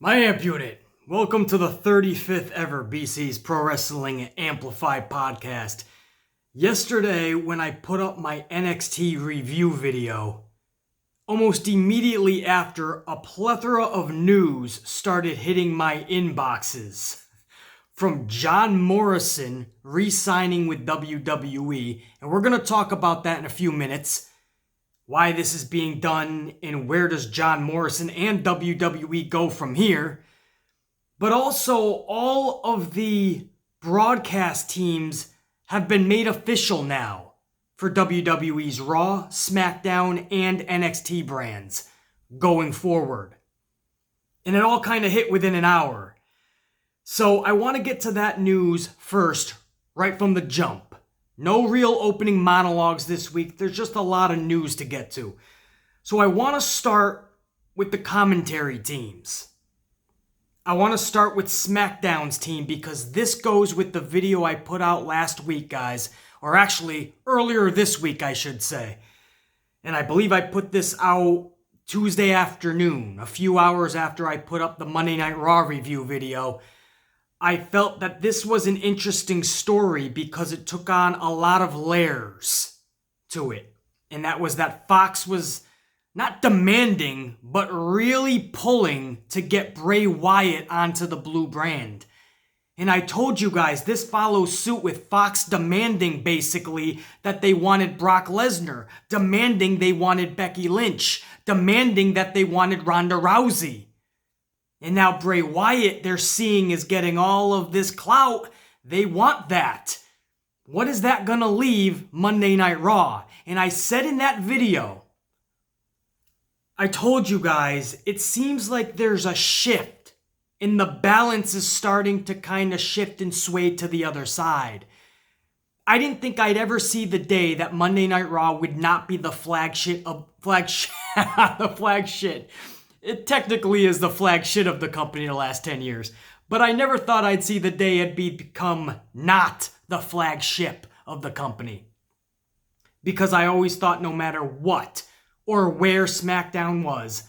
My Amp Unit, welcome to the 35th ever BC's Pro Wrestling Amplified podcast. Yesterday, when I put up my NXT review video, almost immediately after, a plethora of news started hitting my inboxes. From John Morrison re-signing with WWE, and we're going to talk about that in a few minutes. Why this is being done, and where does John Morrison and WWE go from here. But also, all of the broadcast teams have been made official now for WWE's Raw, SmackDown, and NXT brands going forward. And it all kind of hit within an hour. So I want to get to that news first, right from the jump. No real opening monologues this week. There's just a lot of news to get to. So I want to start with the commentary teams. I want to start with SmackDown's team because this goes with the video I put out last week, guys. Or actually, earlier this week, I should say. And I believe I put this out Tuesday afternoon, a few hours after I put up the Monday Night Raw review video. I felt that this was an interesting story because it took on a lot of layers to it. And that was that Fox was not demanding, but really pulling to get Bray Wyatt onto the blue brand. And I told you guys, this follows suit with Fox demanding, basically, that they wanted Brock Lesnar, demanding they wanted Becky Lynch, demanding that they wanted Ronda Rousey. And now Bray Wyatt, they're seeing, is getting all of this clout. They want that. What is that going to leave Monday Night Raw? And I said in that video, I told you guys, it seems like there's a shift. And the balance is starting to kind of shift and sway to the other side. I didn't think I'd ever see the day that Monday Night Raw would not be the flagship. It technically is the flagship of the company the last 10 years. But I never thought I'd see the day it'd become not the flagship of the company. Because I always thought no matter what or where SmackDown was,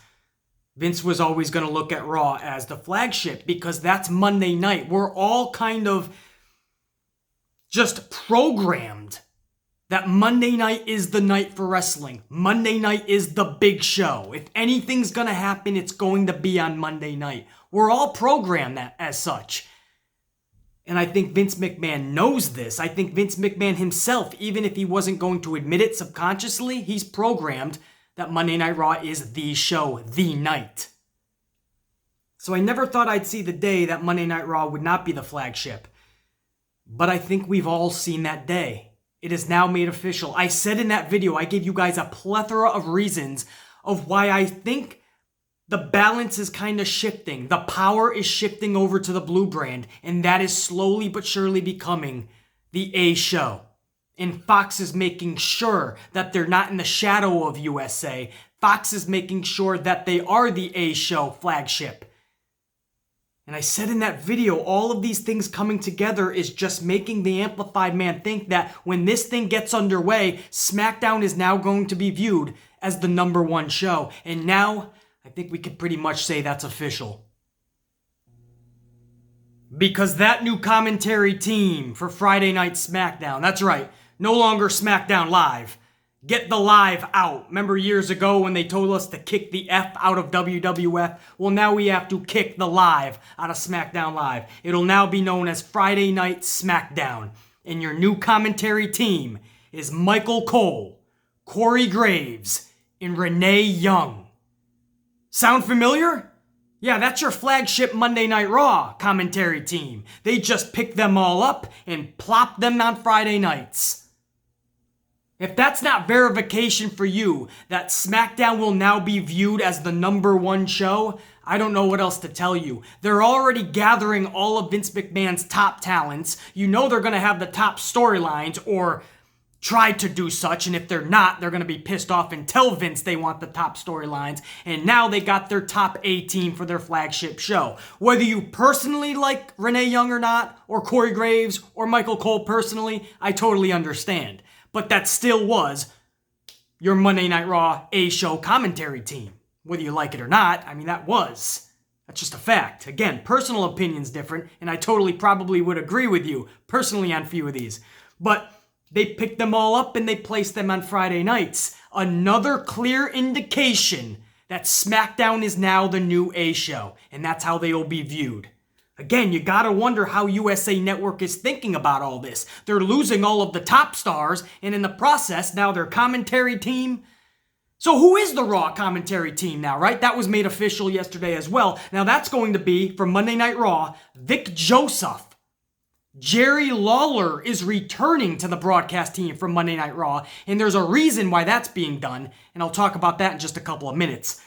Vince was always going to look at Raw as the flagship because that's Monday night. We're all kind of just programmed that Monday night is the night for wrestling. Monday night is the big show. If anything's going to happen, it's going to be on Monday night. We're all programmed that as such. And I think Vince McMahon knows this. I think Vince McMahon himself, even if he wasn't going to admit it subconsciously, he's programmed that Monday Night Raw is the show, the night. So I never thought I'd see the day that Monday Night Raw would not be the flagship. But I think we've all seen that day. It is now made official. I said in that video, I gave you guys a plethora of reasons of why I think the balance is kind of shifting. The power is shifting over to the blue brand, and that is slowly but surely becoming the A show. And Fox is making sure that they're not in the shadow of USA. Fox is making sure that they are the A show flagship. And I said in that video, all of these things coming together is just making the amplified man think that when this thing gets underway, SmackDown is now going to be viewed as the number one show. And now, I think we can pretty much say that's official. Because that new commentary team for Friday Night SmackDown, that's right, no longer SmackDown Live. Get the live out. Remember years ago when they told us to kick the F out of WWF? Well, now we have to kick the live out of SmackDown Live. It'll now be known as Friday Night SmackDown. And your new commentary team is Michael Cole, Corey Graves, and Renee Young. Sound familiar? Yeah, that's your flagship Monday Night Raw commentary team. They just picked them all up and plopped them on Friday nights. If that's not verification for you that SmackDown will now be viewed as the number one show, I don't know what else to tell you. They're already gathering all of Vince McMahon's top talents. You know they're going to have the top storylines or try to do such, and if they're not, they're going to be pissed off and tell Vince they want the top storylines. And now they got their top A team for their flagship show. Whether you personally like Renee Young or not, or Corey Graves, or Michael Cole personally, I totally understand. But that still was your Monday Night Raw A show commentary team. Whether you like it or not, I mean, that was That's just a fact. Again, personal opinion's different, and I totally probably would agree with you personally on a few of these. But they picked them all up and they placed them on Friday nights. Another clear indication that SmackDown is now the new A show, and that's how they will be viewed. Again, you gotta wonder how USA Network is thinking about all this. They're losing all of the top stars, and in the process, now their commentary team. So who is the Raw commentary team now, right? That was made official yesterday as well. Now that's going to be, for Monday Night Raw, Vic Joseph. Jerry Lawler is returning to the broadcast team for Monday Night Raw, and there's a reason why that's being done, and I'll talk about that in just a couple of minutes.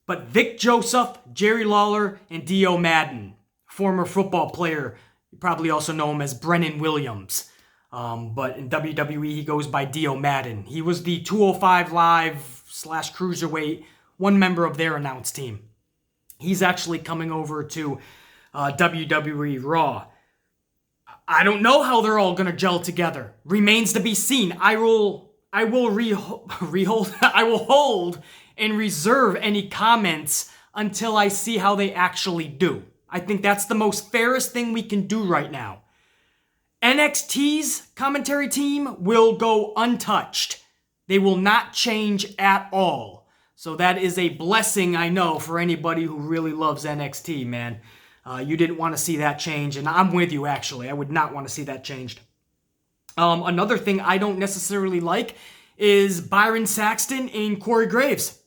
But Vic Joseph, Jerry Lawler, and Dio Madden, former football player. You probably also know him as Brennan Williams. But in WWE, he goes by Dio Madden. He was the 205 Live / Cruiserweight, one member of their announce team. He's actually coming over to WWE Raw. I don't know how they're all going to gel together. Remains to be seen. I will hold and reserve any comments until I see how they actually do. I think that's the most fairest thing we can do right now. NXT's commentary team will go untouched. They will not change at all. So that is a blessing, I know, for anybody who really loves NXT, man. You didn't want to see that change, and I'm with you, actually. I would not want to see that changed. Another thing I don't necessarily like is Byron Saxton and Corey Graves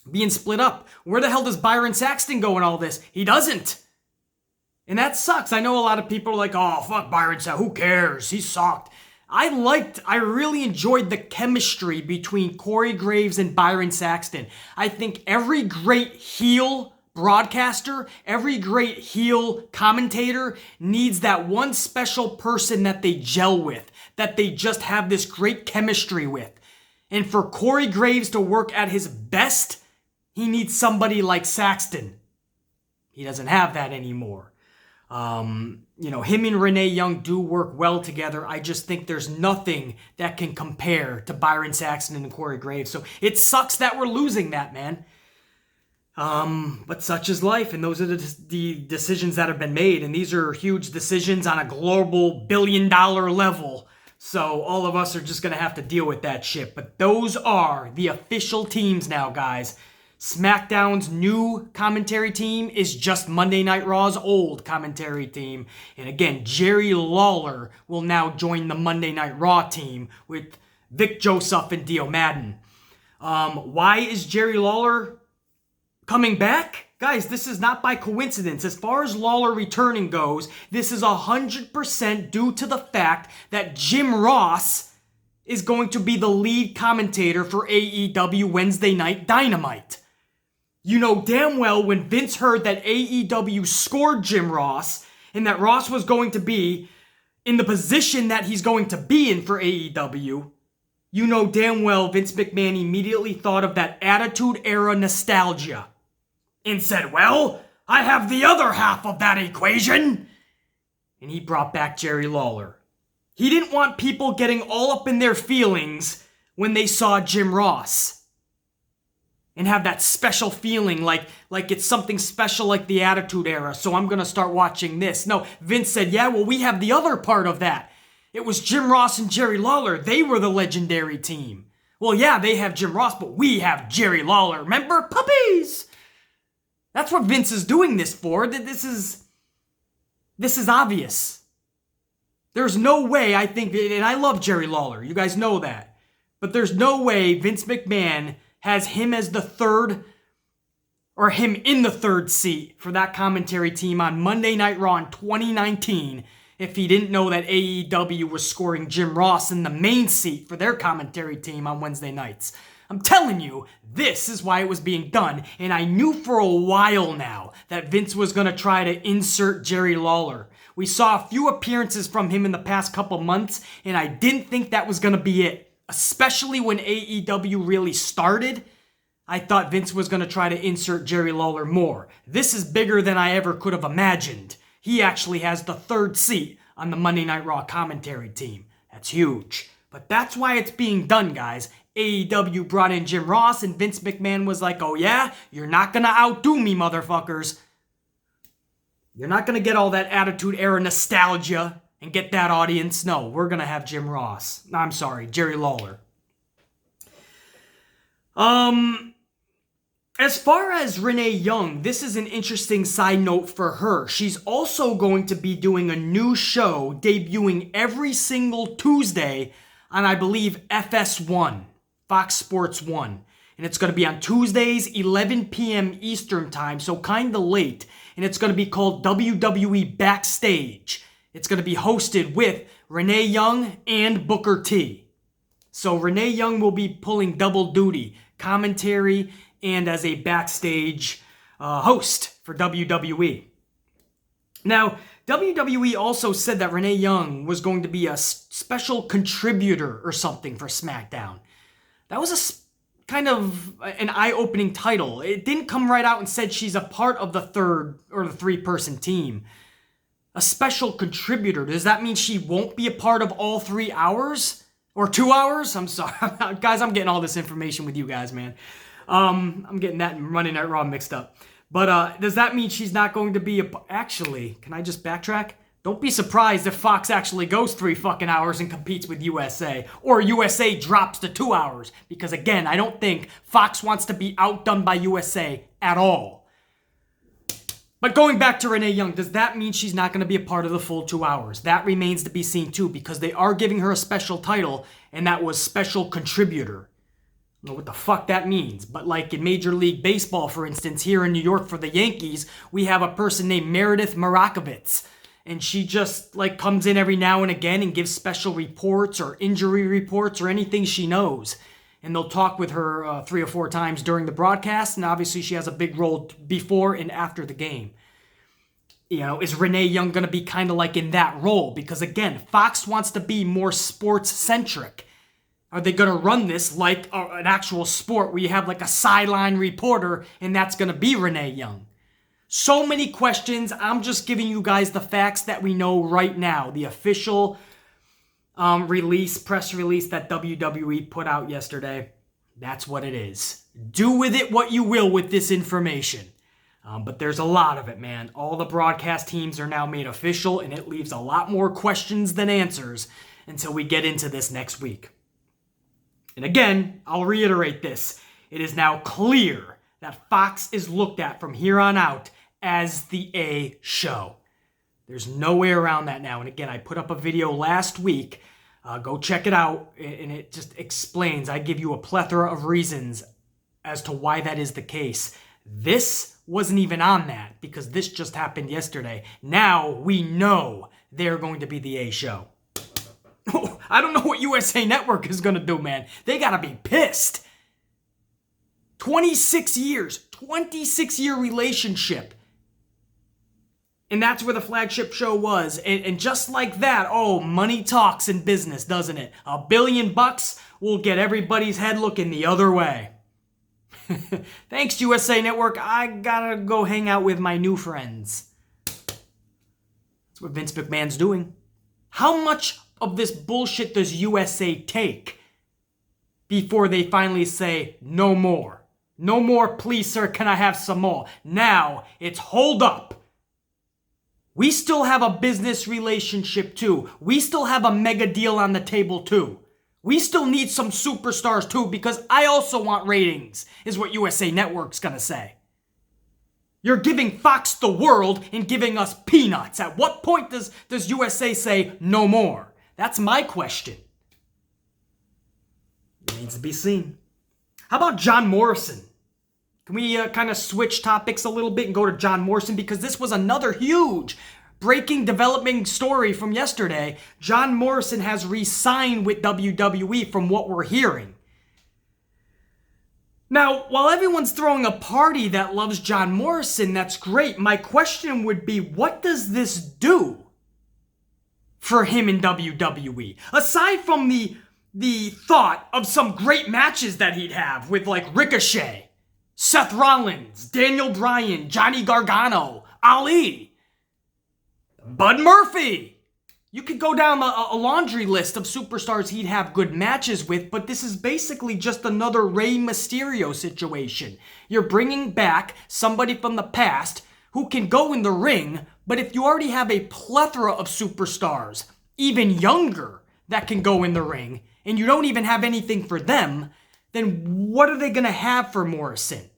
being split up. Where the hell does Byron Saxton go in all this? He doesn't. And that sucks. I know a lot of people are like, oh, fuck Byron Saxton. Who cares? He sucked. I really enjoyed the chemistry between Corey Graves and Byron Saxton. I think every great heel broadcaster, every great heel commentator needs that one special person that they gel with, that they just have this great chemistry with. And for Corey Graves to work at his best, he needs somebody like Saxton. He doesn't have that anymore. Him and Renee Young do work well together. I just think there's nothing that can compare to Byron Saxton and Corey Graves. So it sucks that we're losing that, man. But such is life, and those are the decisions that have been made, and these are huge decisions on a global billion-dollar level, so all of us are just going to have to deal with that shit. But those are the official teams now, guys. SmackDown's new commentary team is just Monday Night Raw's old commentary team, and again, Jerry Lawler will now join the Monday Night Raw team with Vic Joseph and Dio Madden. Why is Jerry Lawler coming back? Guys, this is not by coincidence. As far as Lawler returning goes, this is 100% due to the fact that Jim Ross is going to be the lead commentator for AEW Wednesday Night Dynamite. You know damn well when Vince heard that AEW scored Jim Ross and that Ross was going to be in the position that he's going to be in for AEW, you know damn well Vince McMahon immediately thought of that Attitude Era nostalgia and said, well, I have the other half of that equation. And he brought back Jerry Lawler. He didn't want people getting all up in their feelings when they saw Jim Ross and have that special feeling like it's something special like the Attitude Era, so I'm going to start watching this. No, Vince said, yeah, well, we have the other part of that. It was Jim Ross and Jerry Lawler. They were the legendary team. Well, yeah, they have Jim Ross, but we have Jerry Lawler. Remember? Puppies! That's what Vince is doing this for. This is obvious. There's no way, I think, and I love Jerry Lawler. You guys know that. But there's no way Vince McMahon has him as the third, or him in the third seat for that commentary team on Monday Night Raw in 2019 if he didn't know that AEW was scoring Jim Ross in the main seat for their commentary team on Wednesday nights. I'm telling you, this is why it was being done, and I knew for a while now that Vince was going to try to insert Jerry Lawler. We saw a few appearances from him in the past couple months, and I didn't think that was going to be it, especially when AEW really started. I thought Vince was going to try to insert Jerry Lawler more. This is bigger than I ever could have imagined. He actually has the third seat on the Monday Night Raw commentary team. That's huge. But that's why it's being done, guys. AEW brought in Jim Ross, and Vince McMahon was like, oh yeah? You're not gonna outdo me, motherfuckers. You're not going to get all that Attitude Era nostalgia and get that audience. No, we're going to have Jim Ross. I'm sorry, Jerry Lawler. As far as Renee Young, this is an interesting side note for her. She's also going to be doing a new show debuting every single Tuesday on, I believe, FS1, Fox Sports 1. And it's going to be on Tuesdays, 11 p.m. Eastern Time, so kind of late. And it's going to be called WWE Backstage. It's going to be hosted with Renee Young and Booker T. So Renee Young will be pulling double duty, commentary, and as a backstage host for WWE. Now, WWE also said that Renee Young was going to be a special contributor or something for SmackDown. That was kind of an eye-opening title. It didn't come right out and said she's a part of the third or the three-person team. A special contributor. Does that mean she won't be a part of all 3 hours? Or 2 hours? I'm sorry. Guys, I'm getting all this information with you guys, man. I'm getting that and Monday Night Raw mixed up. But does that mean she's not going to be Actually, can I just backtrack? Don't be surprised if Fox actually goes 3 fucking hours and competes with USA. Or USA drops to 2 hours. Because again, I don't think Fox wants to be outdone by USA at all. But going back to Renee Young, does that mean she's not going to be a part of the full 2 hours? That remains to be seen too, because they are giving her a special title, and that was special contributor. I don't know what the fuck that means, but like in Major League Baseball, for instance, here in New York for the Yankees, we have a person named Meredith Marakovitz, and she just like comes in every now and again and gives special reports or injury reports or anything she knows. And they'll talk with her 3 or 4 times during the broadcast, and obviously she has a big role before and after the game. You know, is Renee Young going to be kind of like in that role? Because again, Fox wants to be more sports-centric. Are they going to run this like an actual sport where you have like a sideline reporter and that's going to be Renee Young? So many questions. I'm just giving you guys the facts that we know right now. The official press release that WWE put out yesterday. That's what it is. Do with it what you will with this information. But there's a lot of it, man. All the broadcast teams are now made official, and it leaves a lot more questions than answers until we get into this next week. And again, I'll reiterate this. It is now clear that Fox is looked at from here on out as the A show. There's no way around that now. And again, I put up a video last week. Go check it out. And it just explains. I give you a plethora of reasons as to why that is the case. This wasn't even on that because this just happened yesterday. Now we know they're going to be the A show. I don't know what USA Network is going to do, man. They got to be pissed. 26 years, 26-year relationship. And that's where the flagship show was. And just like that, oh, money talks in business, doesn't it? $1 billion will get everybody's head looking the other way. Thanks, USA Network. I gotta go hang out with my new friends. That's what Vince McMahon's doing. How much of this bullshit does USA take before they finally say, no more? No more, please, sir, can I have some more? Now, it's hold up. We still have a business relationship, too. We still have a mega deal on the table, too. We still need some superstars, too, because I also want ratings, is what USA Network's gonna say. You're giving Fox the world and giving us peanuts. At what point does USA say no more? That's my question. It needs to be seen. How about John Morrison? Can we kind of switch topics a little bit and go to John Morrison? Because this was another huge breaking, developing story from yesterday. John Morrison has re-signed with WWE from what we're hearing. Now, while everyone's throwing a party that loves John Morrison, that's great. My question would be, what does this do for him in WWE? Aside from the thought of some great matches that he'd have with like Ricochet, Seth Rollins, Daniel Bryan, Johnny Gargano, Ali, Bud Murphy. You could go down a laundry list of superstars he'd have good matches with, but this is basically just another Rey Mysterio situation. You're bringing back somebody from the past who can go in the ring, but if you already have a plethora of superstars, even younger, that can go in the ring, and you don't even have anything for them, then what are they going to have for Morrison?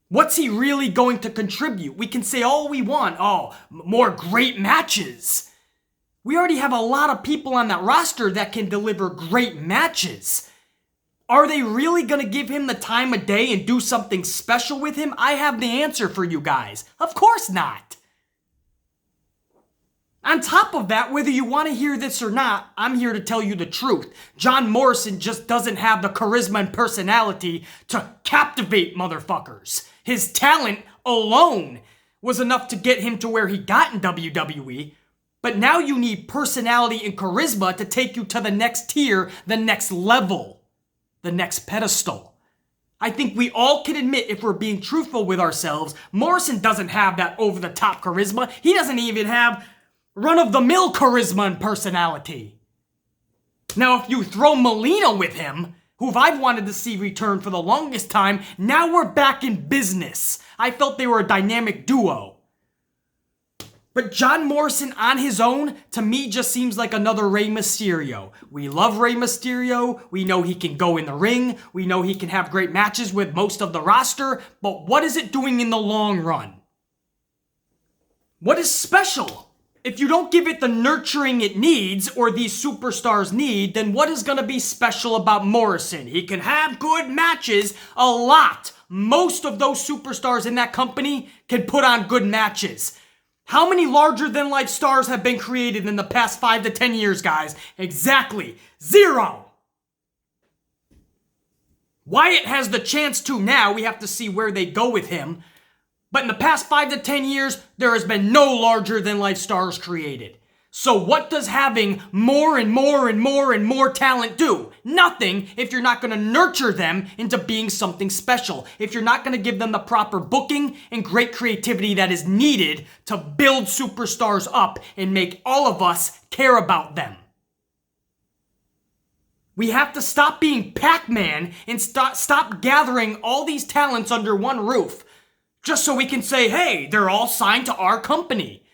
What's he really going to contribute? We can say all we want. Oh, more great matches. We already have a lot of people on that roster that can deliver great matches. Are they really going to give him the time of day and do something special with him? I have the answer for you guys. Of course not. On top of that, whether you want to hear this or not, I'm here to tell you the truth. John Morrison just doesn't have the charisma and personality to captivate motherfuckers. His talent alone was enough to get him to where he got in WWE, but now you need personality and charisma to take you to the next tier, the next level, the next pedestal. I think we all can admit, if we're being truthful with ourselves, Morrison doesn't have that over-the-top charisma. He doesn't even have run-of-the-mill charisma and personality. Now, if you throw Melina with him, who I've wanted to see return for the longest time, now we're back in business. I felt they were a dynamic duo. But John Morrison on his own, to me, just seems like another Rey Mysterio. We love Rey Mysterio. We know he can go in the ring. We know he can have great matches with most of the roster. But what is it doing in the long run? What is special? If you don't give it the nurturing it needs, or these superstars need, then what is going to be special about Morrison? He can have good matches a lot. Most of those superstars in that company can put on good matches. How many larger-than-life stars have been created in the past 5 to 10 years, guys? Exactly. 0. Wyatt has the chance to now. We have to see where they go with him. But in the past 5 to 10 years, there has been no larger-than-life stars created. So what does having more and more and more and more talent do? Nothing if you're not going to nurture them into being something special. If you're not going to give them the proper booking and great creativity that is needed to build superstars up and make all of us care about them. We have to stop being Pac-Man and stop gathering all these talents under one roof. Just so we can say, hey, they're all signed to our company.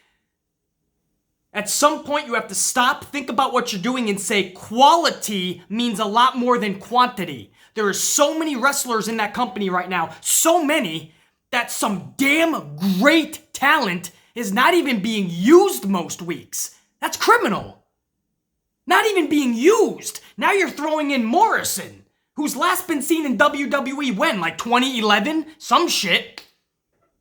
At some point, you have to stop, think about what you're doing, and say quality means a lot more than quantity. There are so many wrestlers in that company right now, so many, that some damn great talent is not even being used most weeks. That's criminal. Not even being used. Now you're throwing in Morrison, who's last been seen in WWE when, like 2011? Some shit.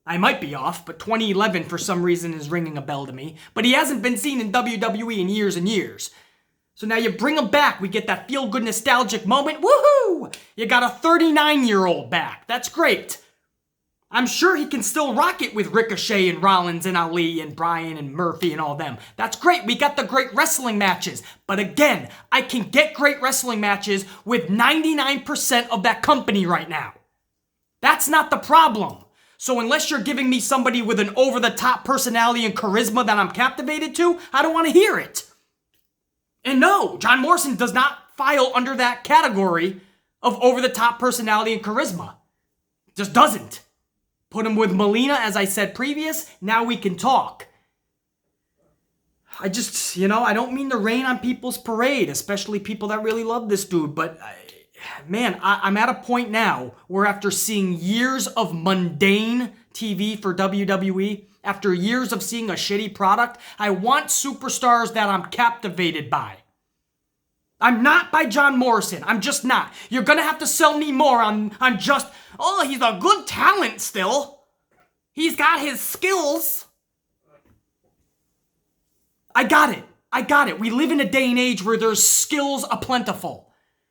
I might be off, but 2011 for some reason is ringing a bell to me. But he hasn't been seen in WWE in years and years. So now you bring him back, we get that feel-good nostalgic moment. Woohoo! You got a 39-year-old back. That's great. I'm sure he can still rock it with Ricochet and Rollins and Ali and Bryan and Murphy and all them. That's great. We got the great wrestling matches. But again, I can get great wrestling matches with 99% of that company right now. That's not the problem. So unless you're giving me somebody with an over-the-top personality and charisma that I'm captivated to, I don't want to hear it. And no, John Morrison does not file under that category of over-the-top personality and charisma. Just doesn't. Put him with Melina, as I said previous, now we can talk. I just, I don't mean to rain on people's parade, especially people that really love this dude, but I'm at a point now where after seeing years of mundane TV for WWE, after years of seeing a shitty product, I want superstars that I'm captivated by. I'm not by John Morrison. I'm just not. You're gonna have to sell me more on just, oh, he's a good talent still. He's got his skills. I got it. We live in a day and age where there's skills aplentiful.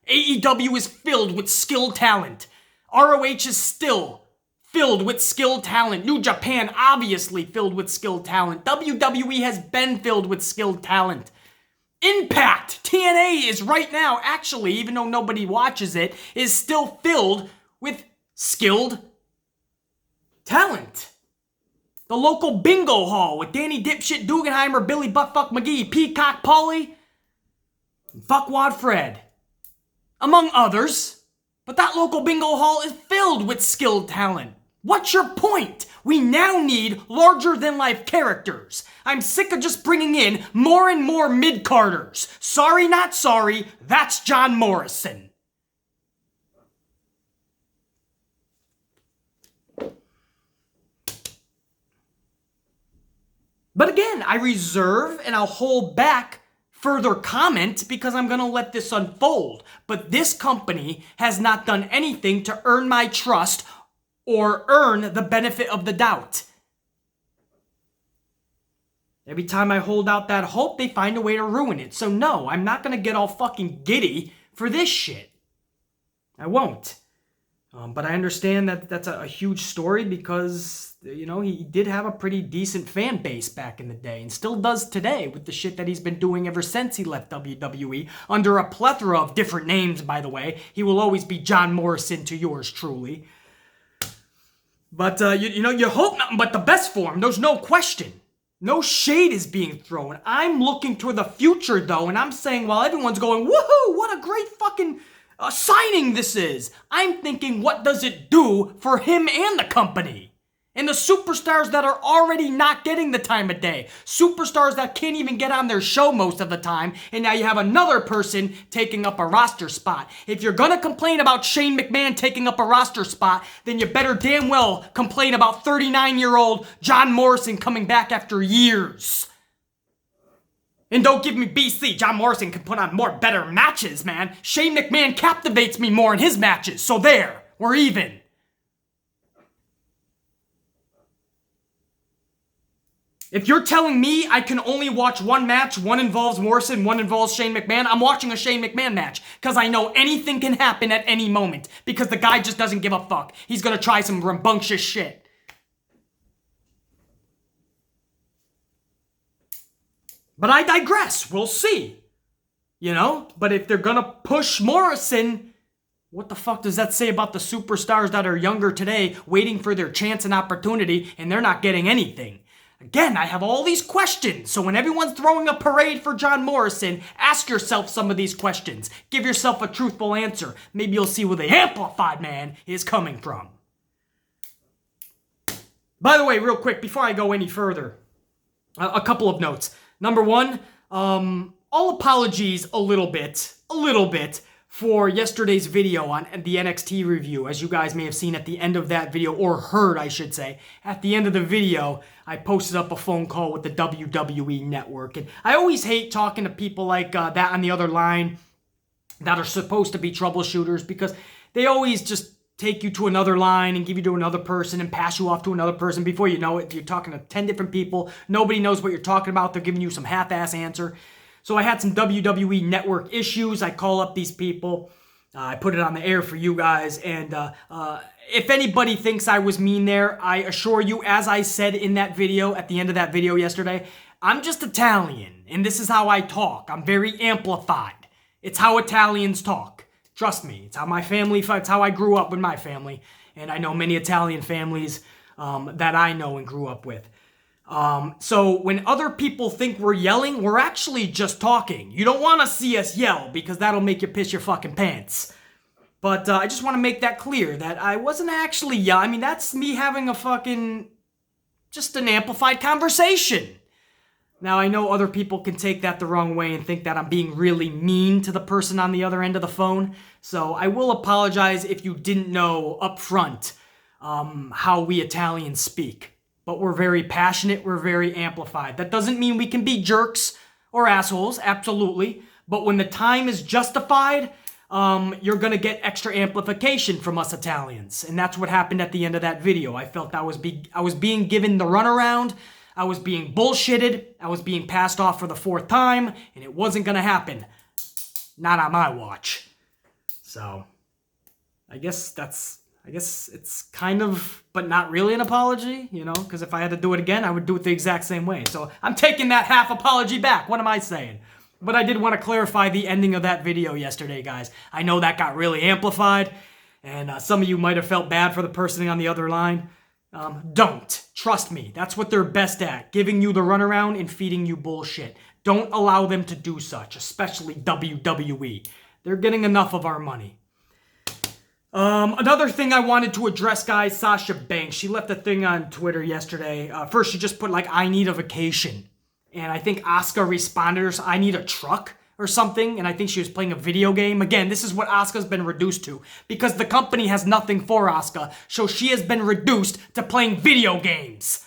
AEW is filled with skilled talent. ROH is still filled with skilled talent. New Japan, obviously filled with skilled talent. WWE has been filled with skilled talent. Impact, TNA is right now, actually, even though nobody watches it, is still filled with skilled talent. The local bingo hall with Danny Dipshit Dugenheimer, Billy Buttfuck McGee, Peacock Paulie, and Fuckwad Fred. Among others, but that local bingo hall is filled with skilled talent. What's your point? We now need larger-than-life characters. I'm sick of just bringing in more and more mid-carders. Sorry, not sorry, that's John Morrison. But again, I reserve and I'll hold back further comment because I'm going to let this unfold. But this company has not done anything to earn my trust or earn the benefit of the doubt. Every time I hold out that hope, they find a way to ruin it. So no, I'm not going to get all fucking giddy for this shit. I won't. But I understand that that's a huge story because, you know, he did have a pretty decent fan base back in the day and still does today with the shit that he's been doing ever since he left WWE under a plethora of different names, by the way. He will always be John Morrison to yours truly. But, you hope nothing but the best for him. There's no question. No shade is being thrown. I'm looking toward the future, though, and I'm saying while everyone's going, woohoo, what a great fucking signing this is. I'm thinking, what does it do for him and the company? And the superstars that are already not getting the time of day. Superstars that can't even get on their show most of the time. And now you have another person taking up a roster spot. If you're gonna complain about Shane McMahon taking up a roster spot, then you better damn well complain about 39-year-old John Morrison coming back after years. And don't give me BC. John Morrison can put on more better matches, man. Shane McMahon captivates me more in his matches. So there, we're even. If you're telling me I can only watch one match, one involves Morrison, one involves Shane McMahon, I'm watching a Shane McMahon match. Because I know anything can happen at any moment. Because the guy just doesn't give a fuck. He's gonna try some rambunctious shit. But I digress. We'll see. You know? But if they're gonna push Morrison, what the fuck does that say about the superstars that are younger today, waiting for their chance and opportunity, and they're not getting anything? Again, I have all these questions, so when everyone's throwing a parade for John Morrison, ask yourself some of these questions. Give yourself a truthful answer. Maybe you'll see where the Amplified Man is coming from. By the way, real quick, before I go any further, a couple of notes. Number one, all apologies a little bit, for yesterday's video on the NXT review. As you guys may have seen at the end of that video, or heard, I should say, at the end of the video, I posted up a phone call with the WWE Network. And I always hate talking to people like that on the other line that are supposed to be troubleshooters because they always just take you to another line and give you to another person and pass you off to another person. Before you know it, you're talking to 10 different people. Nobody knows what you're talking about. They're giving you some half-ass answer. So I had some WWE Network issues. I call up these people. I put it on the air for you guys. And if anybody thinks I was mean there, I assure you, as I said in that video, at the end of that video yesterday, I'm just Italian. And this is how I talk. I'm very amplified. It's how Italians talk. Trust me. It's how my family, it's how I grew up with my family. And I know many Italian families that I know and grew up with. So when other people think we're yelling, we're actually just talking. You don't want to see us yell because that'll make you piss your fucking pants. But I just want to make that clear that I wasn't actually yelling. I mean, that's me having a fucking, just an amplified conversation. Now, I know other people can take that the wrong way and think that I'm being really mean to the person on the other end of the phone. So I will apologize if you didn't know up front how we Italians speak. But we're very passionate, we're very amplified. That doesn't mean we can be jerks or assholes, absolutely. But when the time is justified, you're gonna get extra amplification from us Italians. And that's what happened at the end of that video. I felt I was being given the runaround, I was being bullshitted, I was being passed off for the fourth time, and it wasn't gonna happen. Not on my watch. So, I guess it's kind of, but not really an apology, you know, because if I had to do it again, I would do it the exact same way. So I'm taking that half apology back. What am I saying? But I did want to clarify the ending of that video yesterday, guys. I know that got really amplified, and some of you might have felt bad for the person on the other line. Don't. Trust me. That's what they're best at, giving you the runaround and feeding you bullshit. Don't allow them to do such, especially WWE. They're getting enough of our money. Another thing I wanted to address, guys, Sasha Banks. She left a thing on Twitter yesterday. First, she just put, like, I need a vacation. And I think Asuka responded to her, I need a truck or something. And I think she was playing a video game. Again, this is what Asuka's been reduced to. Because the company has nothing for Asuka. So she has been reduced to playing video games.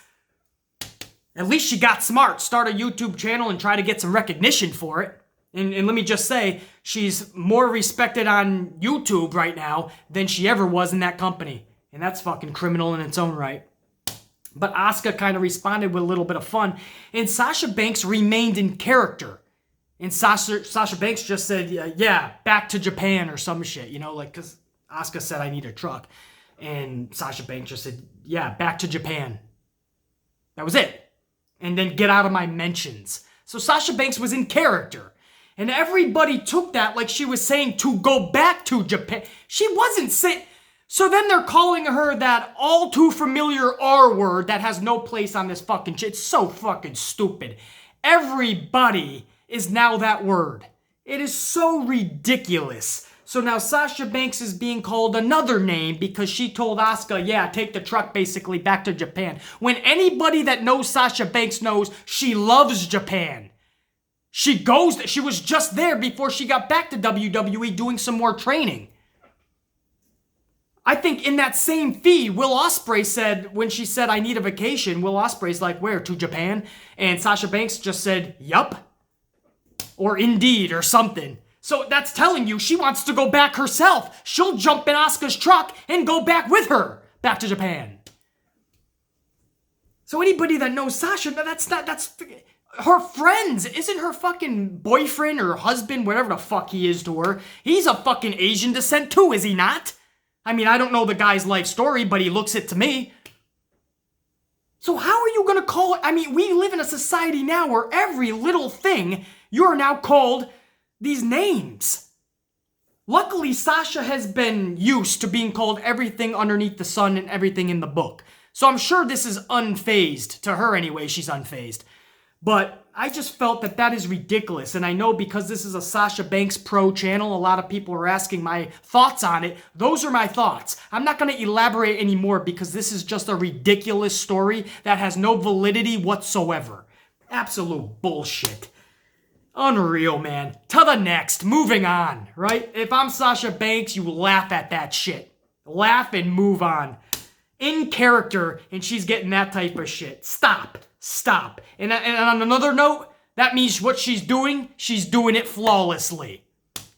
At least she got smart. Start a YouTube channel and try to get some recognition for it. And let me just say, she's more respected on YouTube right now than she ever was in that company. And that's fucking criminal in its own right. But Asuka kind of responded with a little bit of fun. And Sasha Banks remained in character. And Sasha Banks just said, yeah, back to Japan or some shit. You know, like, because Asuka said, I need a truck. And Sasha Banks just said, yeah, back to Japan. That was it. And then get out of my mentions. So Sasha Banks was in character. And everybody took that like she was saying to go back to Japan. She wasn't saying... So then they're calling her that all too familiar R word that has no place on this fucking shit. It's so fucking stupid. Everybody is now that word. It is so ridiculous. So now Sasha Banks is being called another name because she told Asuka, yeah, take the truck basically back to Japan. When anybody that knows Sasha Banks knows she loves Japan. She was just there before she got back to WWE doing some more training. I think in that same feed, Will Ospreay said, when she said, I need a vacation, Will Ospreay's like, where, to Japan? And Sasha Banks just said, yup. Or indeed, or something. So that's telling you she wants to go back herself. She'll jump in Asuka's truck and go back with her, back to Japan. So anybody that knows Sasha, that's her friends. Isn't her fucking boyfriend or husband, whatever the fuck he is to her, he's a fucking Asian descent too, is he not? I mean, I don't know the guy's life story, but he looks it to me. So how are you gonna call it? I mean, we live in a society now where every little thing, you're now called these names. Luckily, Sasha has been used to being called everything underneath the sun and everything in the book. So I'm sure this is unfazed. To her anyway, she's unfazed. But I just felt that is ridiculous. And I know because this is a Sasha Banks Pro channel, a lot of people are asking my thoughts on it. Those are my thoughts. I'm not going to elaborate anymore because this is just a ridiculous story that has no validity whatsoever. Absolute bullshit. Unreal, man. To the next. Moving on, right? If I'm Sasha Banks, you laugh at that shit. Laugh and move on. In character, and she's getting that type of shit. Stop. And on another note, that means what she's doing it flawlessly.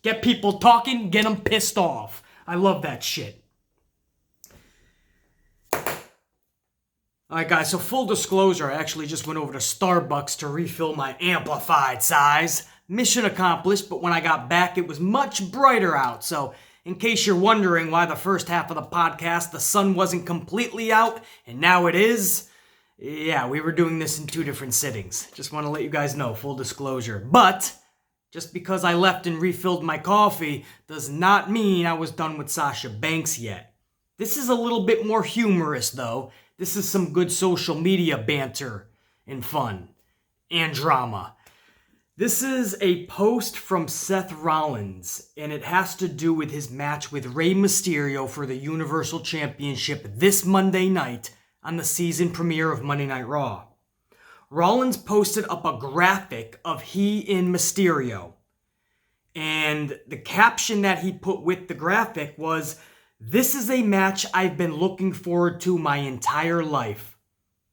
Get people talking, get them pissed off. I love that shit. Alright guys, so full disclosure, I actually just went over to Starbucks to refill my amplified size. Mission accomplished, but when I got back, it was much brighter out. So in case you're wondering why the first half of the podcast, the sun wasn't completely out, and now it is... Yeah, we were doing this in 2 different sittings. Just want to let you guys know, full disclosure. But, just because I left and refilled my coffee does not mean I was done with Sasha Banks yet. This is a little bit more humorous, though. This is some good social media banter and fun. And drama. This is a post from Seth Rollins, and it has to do with his match with Rey Mysterio for the Universal Championship this Monday night, on the season premiere of Monday Night Raw. Rollins posted up a graphic of he in Mysterio. And the caption that he put with the graphic was, "This is a match I've been looking forward to my entire life.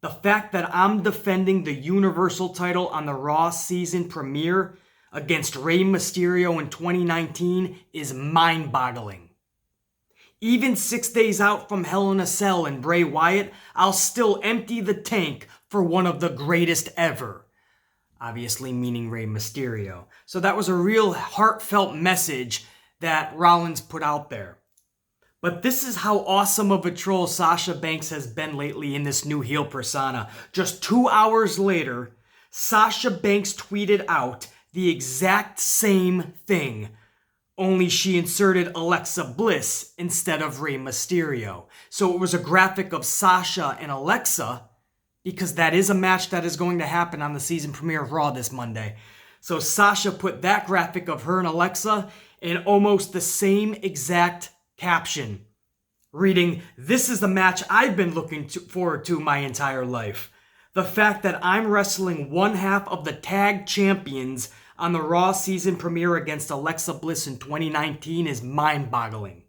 The fact that I'm defending the Universal title on the Raw season premiere against Rey Mysterio in 2019 is mind-boggling. Even 6 days out from Hell in a Cell and Bray Wyatt, I'll still empty the tank for one of the greatest ever." Obviously meaning Rey Mysterio. So that was a real heartfelt message that Rollins put out there. But this is how awesome of a troll Sasha Banks has been lately in this new heel persona. Just 2 hours later, Sasha Banks tweeted out the exact same thing. Only she inserted Alexa Bliss instead of Rey Mysterio. So it was a graphic of Sasha and Alexa, because that is a match that is going to happen on the season premiere of Raw this Monday. So Sasha put that graphic of her and Alexa in almost the same exact caption reading, "This is the match I've been looking forward to my entire life. The fact that I'm wrestling one half of the tag champions on the Raw season premiere against Alexa Bliss in 2019 is mind-boggling.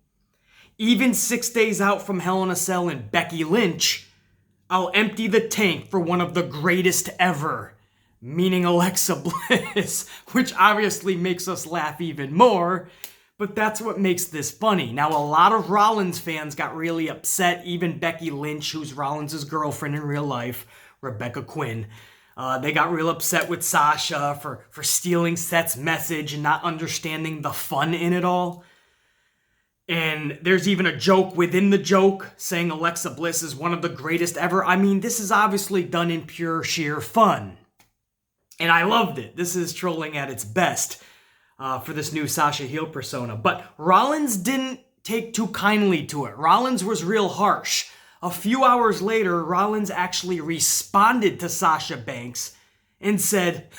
Even 6 days out from Hell in a Cell and Becky Lynch, I'll empty the tank for one of the greatest ever," meaning Alexa Bliss, which obviously makes us laugh even more, but that's what makes this funny. Now, a lot of Rollins fans got really upset, even Becky Lynch, who's Rollins' girlfriend in real life, Rebecca Quinn. They got real upset with Sasha for stealing Seth's message and not understanding the fun in it all. And there's even a joke within the joke saying Alexa Bliss is one of the greatest ever. I mean, this is obviously done in pure sheer fun. And I loved it. This is trolling at its best for this new Sasha heel persona. But Rollins didn't take too kindly to it. Rollins was real harsh. A few hours later, Rollins actually responded to Sasha Banks and said,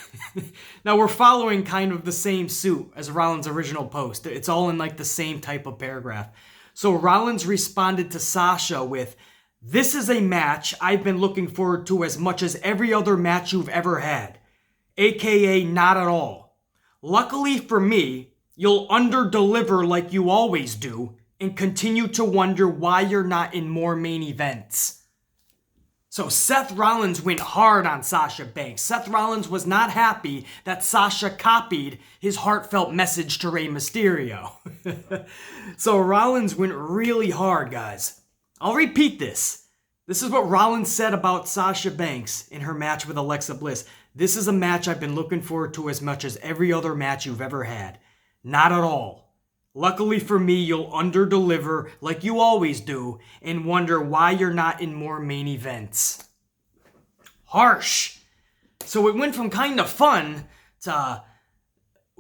now we're following kind of the same suit as Rollins' original post. It's all in like the same type of paragraph. So Rollins responded to Sasha with, "This is a match I've been looking forward to as much as every other match you've ever had. AKA not at all. Luckily for me, you'll under-deliver like you always do and continue to wonder why you're not in more main events." So Seth Rollins went hard on Sasha Banks. Seth Rollins was not happy that Sasha copied his heartfelt message to Rey Mysterio. So Rollins went really hard, guys. I'll repeat this. This is what Rollins said about Sasha Banks in her match with Alexa Bliss. "This is a match I've been looking forward to as much as every other match you've ever had. Not at all. Luckily for me, you'll under-deliver like you always do and wonder why you're not in more main events." Harsh. So it went from kind of fun to,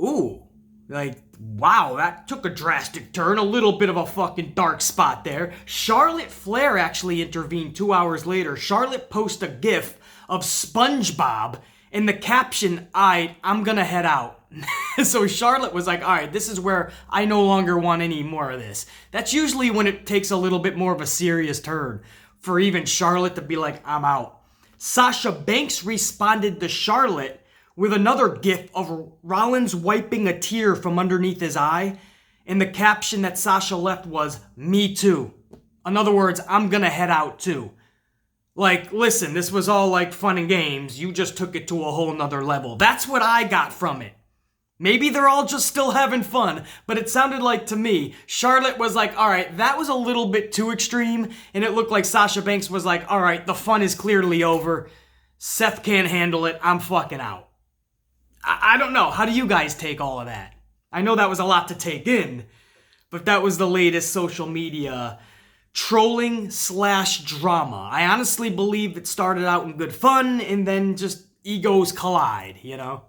ooh, like, wow, that took a drastic turn. A little bit of a fucking dark spot there. Charlotte Flair actually intervened 2 hours later. Charlotte posted a gif of SpongeBob and the caption, I'm gonna head out. So Charlotte was like, all right, this is where I no longer want any more of this. That's usually when it takes a little bit more of a serious turn for even Charlotte to be like, I'm out. Sasha Banks responded to Charlotte with another gif of Rollins wiping a tear from underneath his eye. And the caption that Sasha left was, "Me too." In other words, I'm gonna head out too. Like, listen, this was all like fun and games. You just took it to a whole nother level. That's what I got from it. Maybe they're all just still having fun, but it sounded like to me, Charlotte was like, all right, that was a little bit too extreme, and it looked like Sasha Banks was like, all right, the fun is clearly over. Seth can't handle it. I'm fucking out. I don't know. How do you guys take all of that? I know that was a lot to take in, but that was the latest social media trolling / drama. I honestly believe it started out in good fun, and then just egos collide, you know?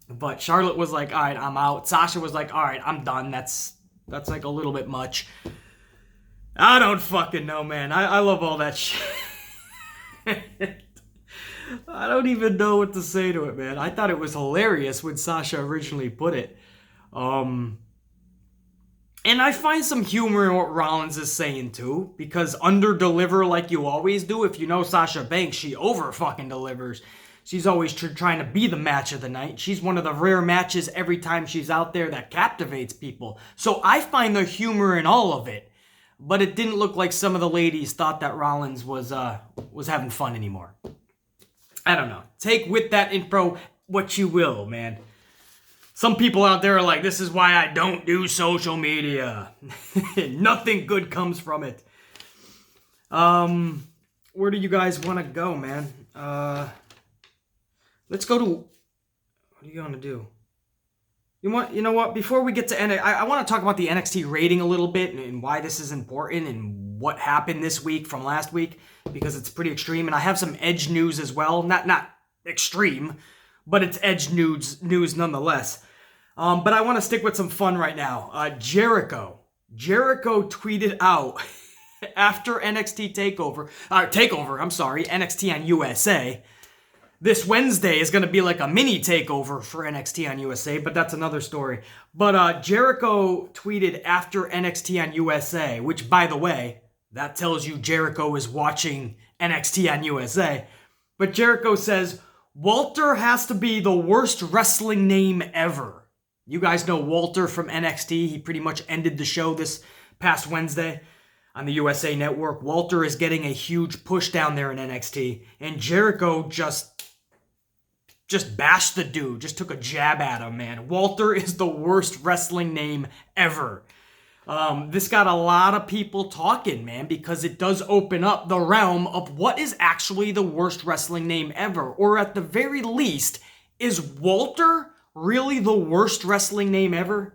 But Charlotte was like, all right, I'm out. Sasha was like, all right, I'm done. That's like a little bit much. I don't fucking know, man. I love all that shit. I don't even know what to say to it, man. I thought it was hilarious when Sasha originally put it. And I find some humor in what Rollins is saying too, because under-deliver like you always do. If you know Sasha Banks, she over-fucking-delivers. She's always trying to be the match of the night. She's one of the rare matches every time she's out there that captivates people. So I find the humor in all of it. But it didn't look like some of the ladies thought that Rollins was having fun anymore. I don't know. Take with that info what you will, man. Some people out there are like, this is why I don't do social media. Nothing good comes from it. Where do you guys want to go, man? Let's go to... What are you going to do? You know what? Before we get to NXT, I want to talk about the NXT rating a little bit and why this is important and what happened this week from last week, because it's pretty extreme. And I have some Edge news as well. Not extreme, but it's Edge news nonetheless. But I want to stick with some fun right now. Jericho tweeted out after NXT NXT on USA, this Wednesday is going to be like a mini takeover for NXT on USA, but that's another story. But Jericho tweeted after NXT on USA, which, by the way, that tells you Jericho is watching NXT on USA. But Jericho says, Walter has to be the worst wrestling name ever. You guys know Walter from NXT. He pretty much ended the show this past Wednesday on the USA Network. Walter is getting a huge push down there in NXT. And Jericho just bashed the dude. Just took a jab at him, man. Walter is the worst wrestling name ever. This got a lot of people talking, man, because it does open up the realm of what is actually the worst wrestling name ever. Or at the very least, is Walter really the worst wrestling name ever?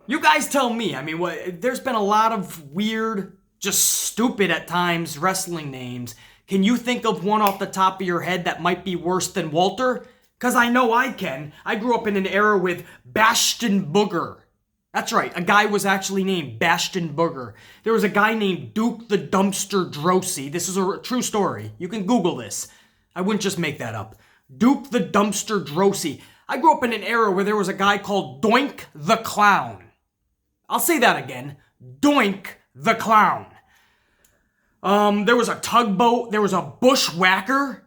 You guys tell me. I mean, there's been a lot of weird, just stupid at times wrestling names. Can you think of one off the top of your head that might be worse than Walter? Because I know I can. I grew up in an era with Bastion Booger. That's right, a guy was actually named Bastion Booger. There was a guy named Duke the Dumpster Drosy. This is a true story. You can Google this. I wouldn't just make that up. Duke the Dumpster Drosy. I grew up in an era where there was a guy called Doink the Clown. I'll say that again. Doink the Clown. There was a tugboat. There was a bushwhacker.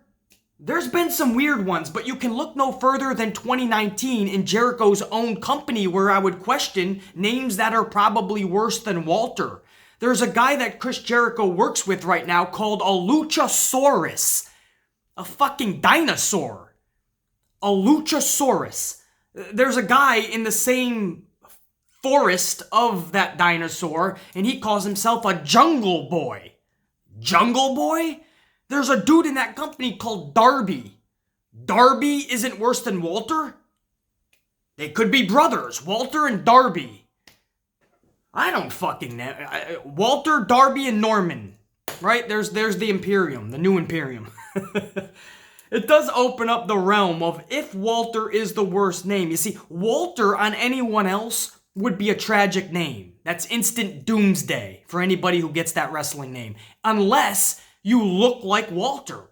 There's been some weird ones, but you can look no further than 2019 in Jericho's own company where I would question names that are probably worse than Walter. There's a guy that Chris Jericho works with right now called a Luchasaurus. A fucking dinosaur. A Luchasaurus. There's a guy in the same forest of that dinosaur, and he calls himself a Jungle Boy. Jungle Boy? There's a dude in that company called Darby. Darby isn't worse than Walter? They could be brothers, Walter and Darby. I don't fucking know. Walter, Darby, and Norman. Right? There's the Imperium, the new Imperium. It does open up the realm of if Walter is the worst name. You see, Walter on anyone else would be a tragic name. That's instant doomsday for anybody who gets that wrestling name. Unless you look like Walter.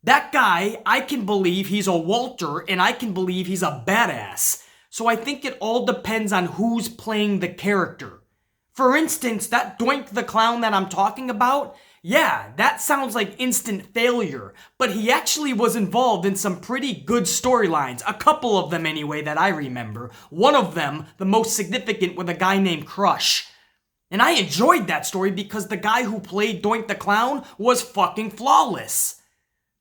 That guy, I can believe he's a Walter, and I can believe he's a badass. So I think it all depends on who's playing the character. For instance, that Doink the Clown that I'm talking about, yeah, that sounds like instant failure, but he actually was involved in some pretty good storylines, a couple of them anyway that I remember. One of them, the most significant, with a guy named Crush. And I enjoyed that story because the guy who played Doink the Clown was fucking flawless.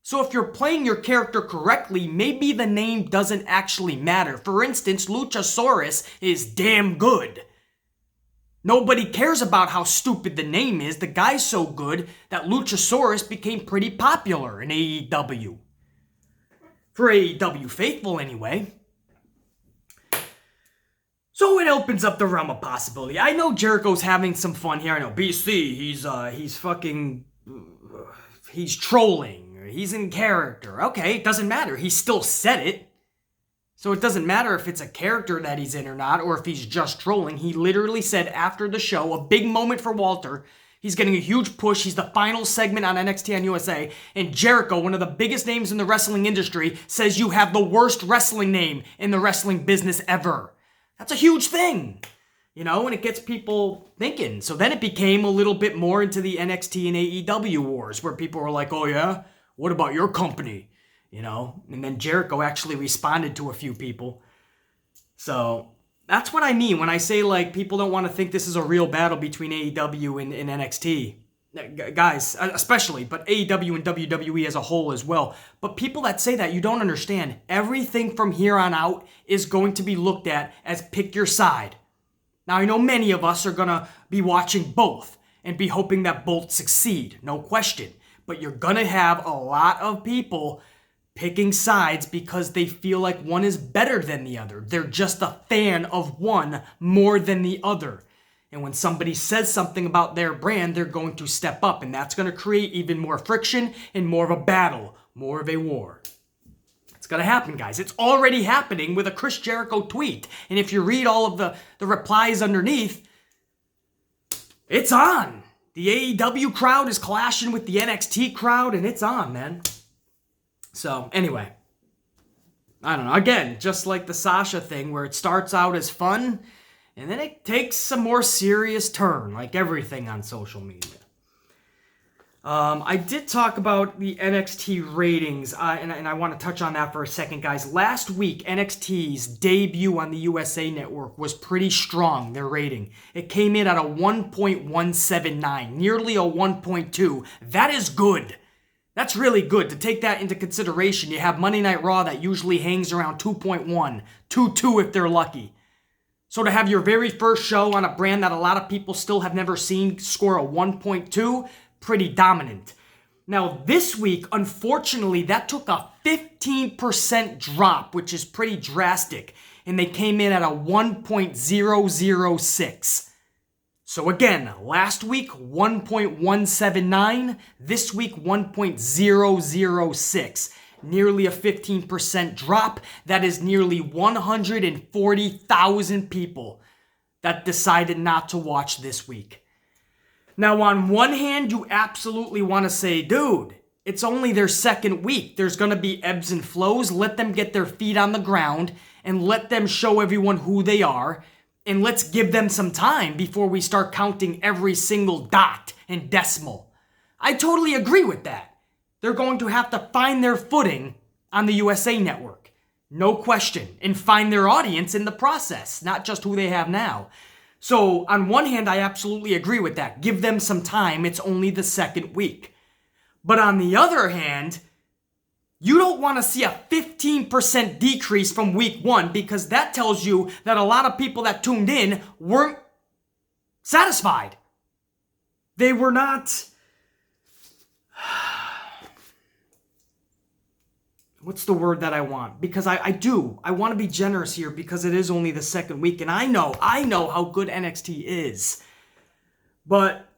So if you're playing your character correctly, maybe the name doesn't actually matter. For instance, Luchasaurus is damn good. Nobody cares about how stupid the name is. The guy's so good that Luchasaurus became pretty popular in AEW. For AEW faithful, anyway. So it opens up the realm of possibility. I know Jericho's having some fun here. I know BC, he's trolling. He's in character. Okay, it doesn't matter. He still said it. So it doesn't matter if it's a character that he's in or not, or if he's just trolling. He literally said after the show, a big moment for Walter. He's getting a huge push. He's the final segment on NXT on USA. And Jericho, one of the biggest names in the wrestling industry, says you have the worst wrestling name in the wrestling business ever. That's a huge thing, you know, and it gets people thinking. So then it became a little bit more into the NXT and AEW wars where people were like, oh yeah, what about your company? You know, and then Jericho actually responded to a few people. So that's what I mean when I say like people don't want to think this is a real battle between AEW and NXT. Guys, especially, but AEW and WWE as a whole as well. But people that say that, you don't understand. Everything from here on out is going to be looked at as pick your side. Now, I know many of us are going to be watching both and be hoping that both succeed, no question. But you're going to have a lot of people picking sides because they feel like one is better than the other. They're just a fan of one more than the other. And when somebody says something about their brand, they're going to step up. And that's going to create even more friction and more of a battle, more of a war. It's going to happen, guys. It's already happening with a Chris Jericho tweet. And if you read all of the replies underneath, it's on. The AEW crowd is clashing with the NXT crowd, and it's on, man. So, anyway. I don't know. Again, just like the Sasha thing where it starts out as fun and then it takes a more serious turn, like everything on social media. I did talk about the NXT ratings, and I want to touch on that for a second, guys. Last week, NXT's debut on the USA Network was pretty strong, their rating. It came in at a 1.179, nearly a 1.2. That is good. That's really good. To take that into consideration, you have Monday Night Raw that usually hangs around 2.1, 2.2 if they're lucky. So to have your very first show on a brand that a lot of people still have never seen score a 1.2, pretty dominant. Now this week, unfortunately, that took a 15% drop, which is pretty drastic, and they came in at a 1.006. So again, last week 1.179, this week 1.006. Nearly a 15% drop. That is nearly 140,000 people that decided not to watch this week. Now, on one hand, you absolutely want to say, dude, it's only their second week. There's going to be ebbs and flows. Let them get their feet on the ground and let them show everyone who they are. And let's give them some time before we start counting every single dot and decimal. I totally agree with that. They're going to have to find their footing on the USA Network. No question. And find their audience in the process, not just who they have now. So, on one hand, I absolutely agree with that. Give them some time. It's only the second week. But on the other hand, you don't want to see a 15% decrease from week one because that tells you that a lot of people that tuned in weren't satisfied. They were not... What's the word that I want? Because I want to be generous here because it is only the second week. And I know how good NXT is. But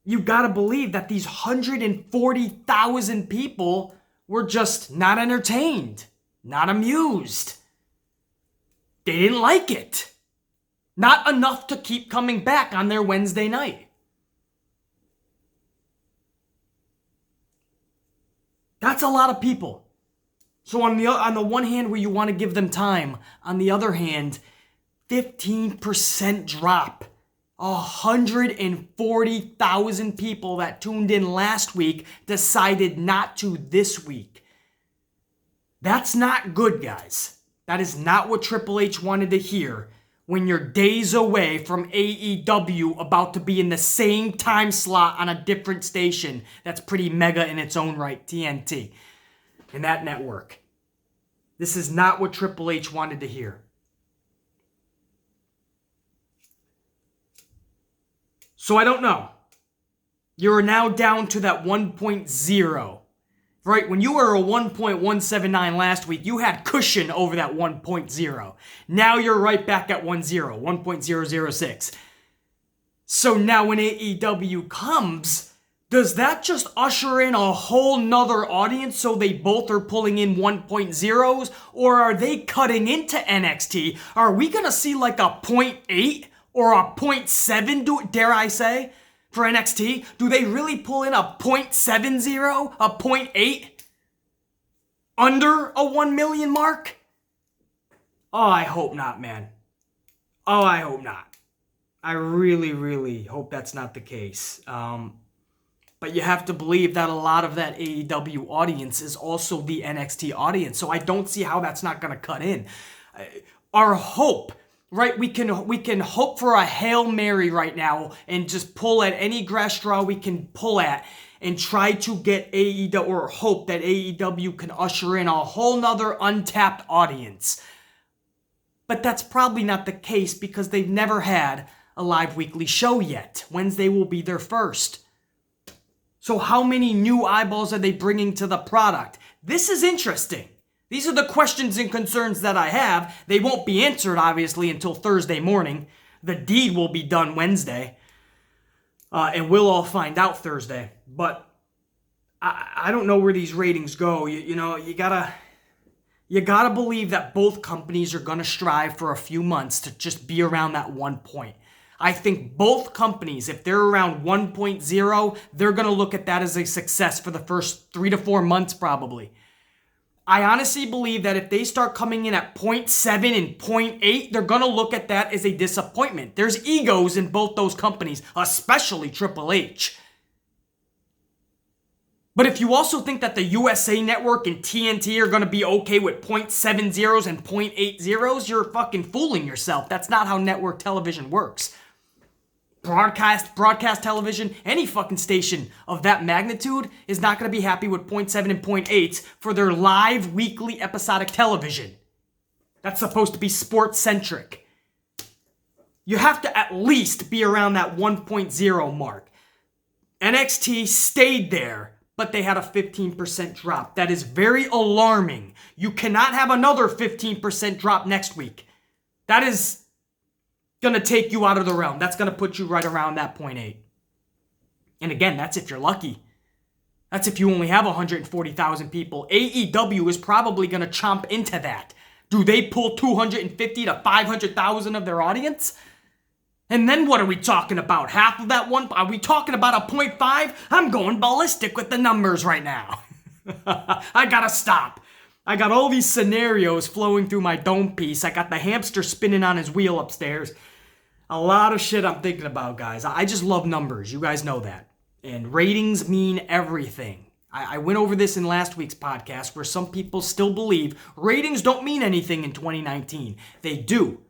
you got to believe that these 140,000 people were just not entertained, not amused. They didn't like it. Not enough to keep coming back on their Wednesday night. That's a lot of people. So on the one hand where you want to give them time, on the other hand, 15% drop. 140,000 people that tuned in last week decided not to this week. That's not good, guys. That is not what Triple H wanted to hear when you're days away from AEW about to be in the same time slot on a different station that's pretty mega in its own right, TNT. In that network. This is not what Triple H wanted to hear. So I don't know. You're now down to that 1.0. Right? When you were a 1.179 last week, you had cushion over that 1.0. Now you're right back at 1.006. So now when AEW comes... does that just usher in a whole nother audience so they both are pulling in 1.0s? Or are they cutting into NXT? Are we going to see like a 0.8 or a 0.7, dare I say, for NXT? Do they really pull in a 0.70, a 0.8? Under a 1 million mark? Oh, I hope not, man. Oh, I hope not. I really, really hope that's not the case. But you have to believe that a lot of that AEW audience is also the NXT audience. So I don't see how that's not going to cut in. Our hope, right? We can hope for a Hail Mary right now and just pull at any grass straw we can pull at and try to get AEW, or hope that AEW can usher in a whole nother untapped audience. But that's probably not the case because they've never had a live weekly show yet. Wednesday will be their first. So how many new eyeballs are they bringing to the product? This is interesting. These are the questions and concerns that I have. They won't be answered, obviously, until Thursday morning. The deed will be done Wednesday. And we'll all find out Thursday. But I don't know where these ratings go. You gotta believe that both companies are going to strive for a few months to just be around that 1 point. I think both companies, if they're around 1.0, they're going to look at that as a success for the first 3 to 4 months probably. I honestly believe that if they start coming in at 0.7 and 0.8, they're going to look at that as a disappointment. There's egos in both those companies, especially Triple H. But if you also think that the USA Network and TNT are going to be okay with 0.70s and 0.80s, you're fucking fooling yourself. That's not how network television works. Broadcast television, any fucking station of that magnitude is not going to be happy with 0.7 and 0.8s for their live weekly episodic television. That's supposed to be sports-centric. You have to at least be around that 1.0 mark. NXT stayed there, but they had a 15% drop. That is very alarming. You cannot have another 15% drop next week. That is going to take you out of the realm. That's going to put you right around that 0.8. And again, that's if you're lucky. That's if you only have 140,000 people. AEW is probably going to chomp into that. Do they pull 250 to 500,000 of their audience? And then what are we talking about? Half of that one? Are we talking about a 0.5? I'm going ballistic with the numbers right now. I gotta stop. I got all these scenarios flowing through my dome piece. I got the hamster spinning on his wheel upstairs. A lot of shit I'm thinking about, guys. I just love numbers. You guys know that. And ratings mean everything. I went over this in last week's podcast where some people still believe ratings don't mean anything in 2019. They do.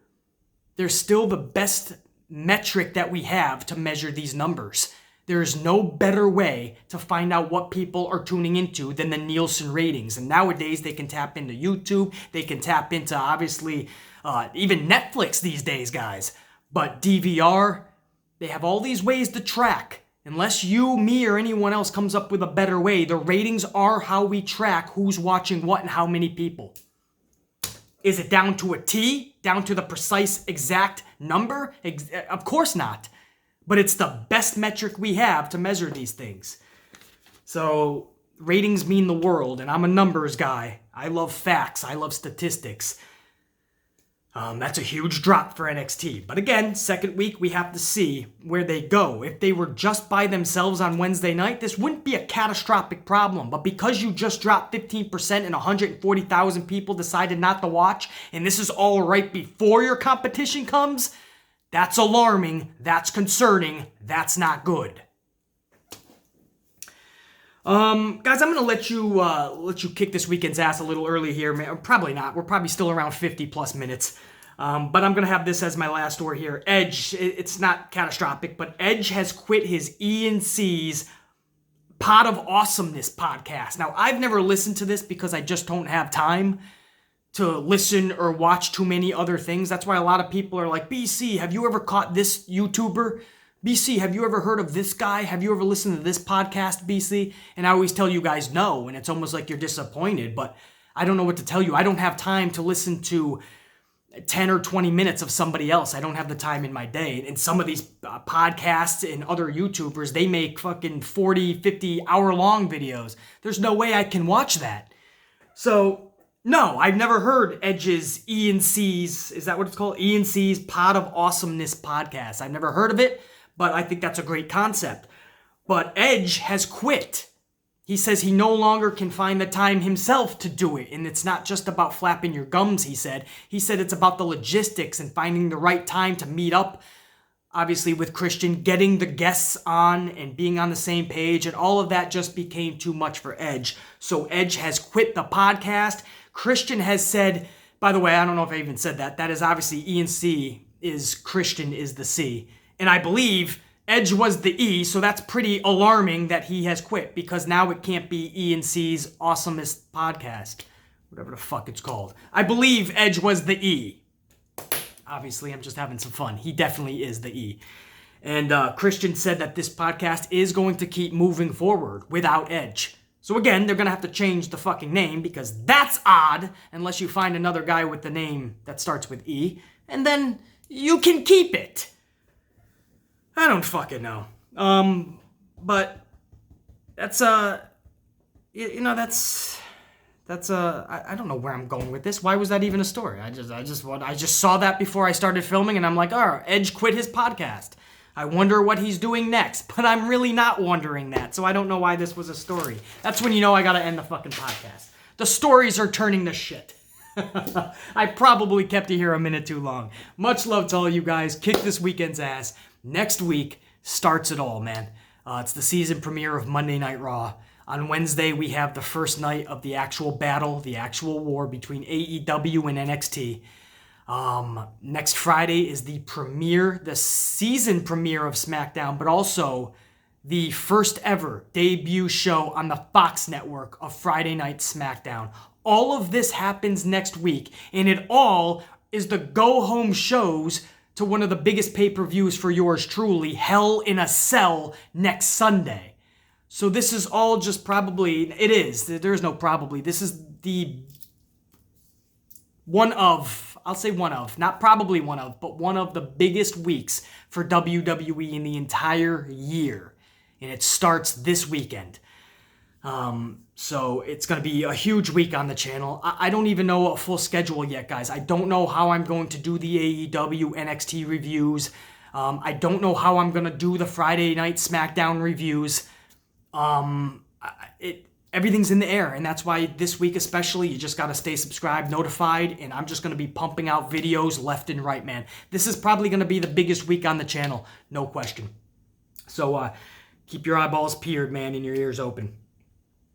They're still the best metric that we have to measure these numbers. There is no better way to find out what people are tuning into than the Nielsen ratings. And nowadays they can tap into YouTube. They can tap into, obviously, even Netflix these days, guys. But DVR, they have all these ways to track. Unless you, me, or anyone else comes up with a better way, the ratings are how we track who's watching what and how many people. Is it down to a T? Down to the precise exact number? Of course not. But it's the best metric we have to measure these things. So ratings mean the world, and I'm a numbers guy. I love facts. I love statistics. That's a huge drop for NXT. But again, second week, we have to see where they go. If they were just by themselves on Wednesday night, this wouldn't be a catastrophic problem. But because you just dropped 15% and 140,000 people decided not to watch, and this is all right before your competition comes, that's alarming, that's concerning, that's not good. Guys, I'm going to let you kick this weekend's ass a little early here. Probably not. We're probably still around 50 plus minutes. But I'm going to have this as my last story here. Edge, it's not catastrophic, but Edge has quit his E&C's Pot of Awesomeness podcast. Now, I've never listened to this because I just don't have time to listen or watch too many other things. That's why a lot of people are like, BC, have you ever caught this YouTuber? BC, have you ever heard of this guy? Have you ever listened to this podcast, BC? And I always tell you guys no, and it's almost like you're disappointed, but I don't know what to tell you. I don't have time to listen to 10 or 20 minutes of somebody else. I don't have the time in my day. And some of these podcasts and other YouTubers, they make fucking 40, 50 hour-long videos. There's no way I can watch that. So, no, I've never heard Edge's E&C's, is that what it's called? E&C's Pot of Awesomeness podcast. I've never heard of it, but I think that's a great concept. But Edge has quit. He says he no longer can find the time himself to do it. And it's not just about flapping your gums, he said. He said it's about the logistics and finding the right time to meet up, obviously with Christian, getting the guests on and being on the same page. And all of that just became too much for Edge. So Edge has quit the podcast. Christian has said, by the way, I don't know if I even said that. That is obviously E&C is Christian is the C. And I believe Edge was the E, so that's pretty alarming that he has quit, because now it can't be E&C's Awesomest Podcast, whatever the fuck it's called. I believe Edge was the E. Obviously, I'm just having some fun. He definitely is the E. And Christian said that this podcast is going to keep moving forward without Edge. So again, they're going to have to change the fucking name, because that's odd, unless you find another guy with the name that starts with E, and then you can keep it. I don't fucking know. But that's, I don't know where I'm going with this. Why was that even a story? I just saw that before I started filming, and I'm like, oh, Edge quit his podcast. I wonder what he's doing next. But I'm really not wondering that, so I don't know why this was a story. That's when you know I gotta end the fucking podcast. The stories are turning to shit. I probably kept you here a minute too long. Much love to all you guys. Kick this weekend's ass. Next week starts it all, man. It's the season premiere of Monday Night Raw. On Wednesday, we have the first night of the actual battle, the actual war between AEW and NXT. Next Friday is the premiere, the season premiere of SmackDown, but also the first ever debut show on the Fox network of Friday Night SmackDown. All of this happens next week, and it all is the go-home shows to one of the biggest pay-per-views for yours truly, Hell in a Cell, next Sunday. So this is all just probably, it is, there's no probably, this is the one of, I'll say one of, not probably one of, but one of the biggest weeks for WWE in the entire year. And it starts this weekend. So it's going to be a huge week on the channel. I don't even know a full schedule yet, guys. I don't know how I'm going to do the AEW NXT reviews. I don't know how I'm going to do the Friday Night SmackDown reviews. Everything's in the air, and that's why this week especially, you just got to stay subscribed, notified, and I'm just going to be pumping out videos left and right, man. This is probably going to be the biggest week on the channel, no question. So keep your eyeballs peeled, man, and your ears open,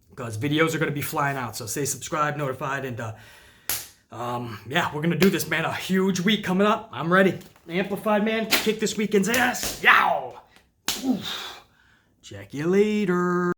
because videos are going to be flying out. So stay subscribed, notified, and yeah, we're going to do this, man. A huge week coming up. I'm ready. Amplified, man. Kick this weekend's ass. Yow! Oof. Check you later.